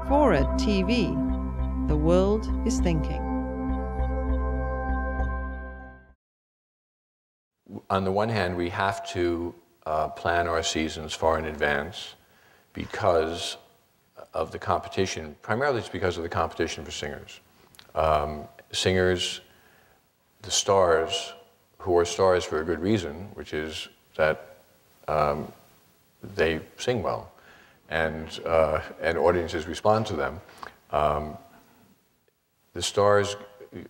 FORA.tv. The world is thinking. On the one hand, we have to plan our seasons far in advance because of the competition. Primarily it's because of the competition for singers. Singers, the stars, who are stars for a good reason, which is that they sing well, and audiences respond to them. The stars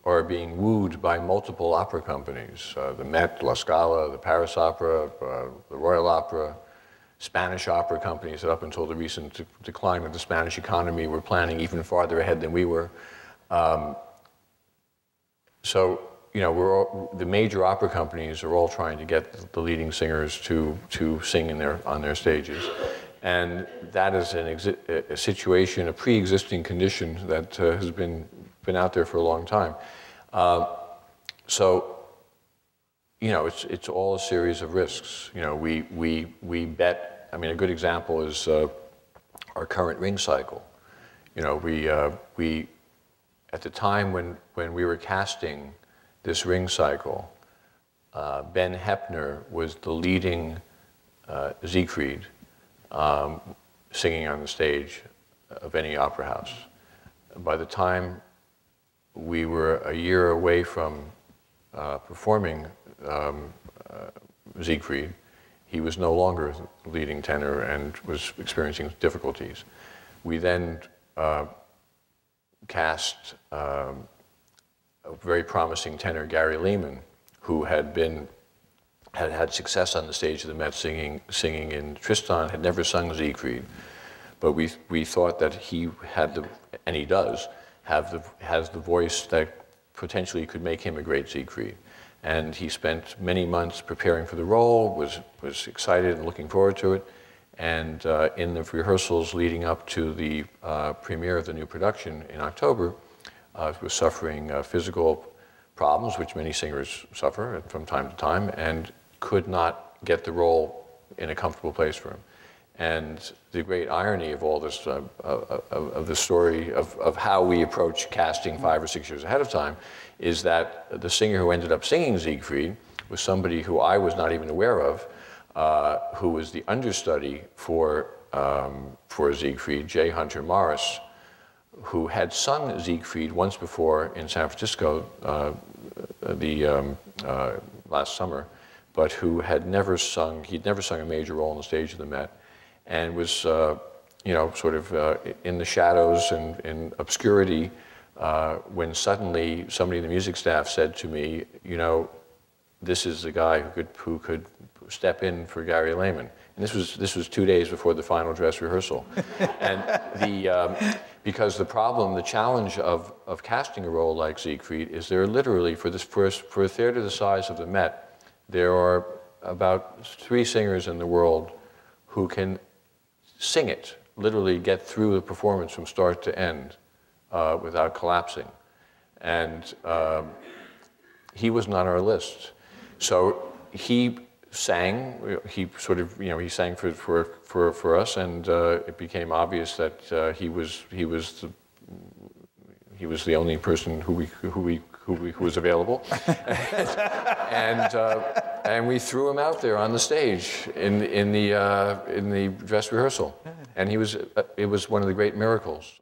are being wooed by multiple opera companies, the Met, La Scala, the Paris Opera, the Royal Opera, Spanish opera companies that up until the recent decline of the Spanish economy were planning even farther ahead than we were. So, you know, the major opera companies are all trying to get the leading singers to sing on their stages. And that is a situation, a pre-existing condition that has been out there for a long time. So, you know, it's all a series of risks. You know, we bet. I mean, a good example is our current ring cycle. You know, we at the time when we were casting this ring cycle, Ben Heppner was the leading Siegfried singing on the stage of any opera house. By the time we were a year away from performing Siegfried, he was no longer leading tenor and was experiencing difficulties. We then cast a very promising tenor, Gary Lehman, who had had success on the stage of the Met singing in Tristan, had never sung Siegfried, but we thought that he had and he does, has the voice that potentially could make him a great Siegfried. And he spent many months preparing for the role, was excited and looking forward to it. And in the rehearsals leading up to the premiere of the new production in October, was suffering physical problems, which many singers suffer from time to time, and could not get the role in a comfortable place for him. And the great irony of all this, of the story of how we approach casting 5 or 6 years ahead of time, is that the singer who ended up singing Siegfried was somebody who I was not even aware of, who was the understudy for Siegfried, J. Hunter Morris, who had sung Siegfried once before in San Francisco last summer, but who had never sung, he'd never sung a major role on the stage of the Met, and was, you know, sort of in the shadows and in obscurity when suddenly somebody in the music staff said to me, you know, this is the guy who could step in for Gary Lehman. And this was 2 days before the final dress rehearsal. And because the challenge of casting a role like Siegfried is there are literally, for a theater the size of the Met, there are about 3 singers in the world who can sing it, literally get through the performance from start to end without collapsing. And he was not on our list. So he sang, he sort of, you know, he sang for us, and it became obvious that he was the only person who was available, and we threw him out there on the stage in the dress rehearsal, and it was one of the great miracles.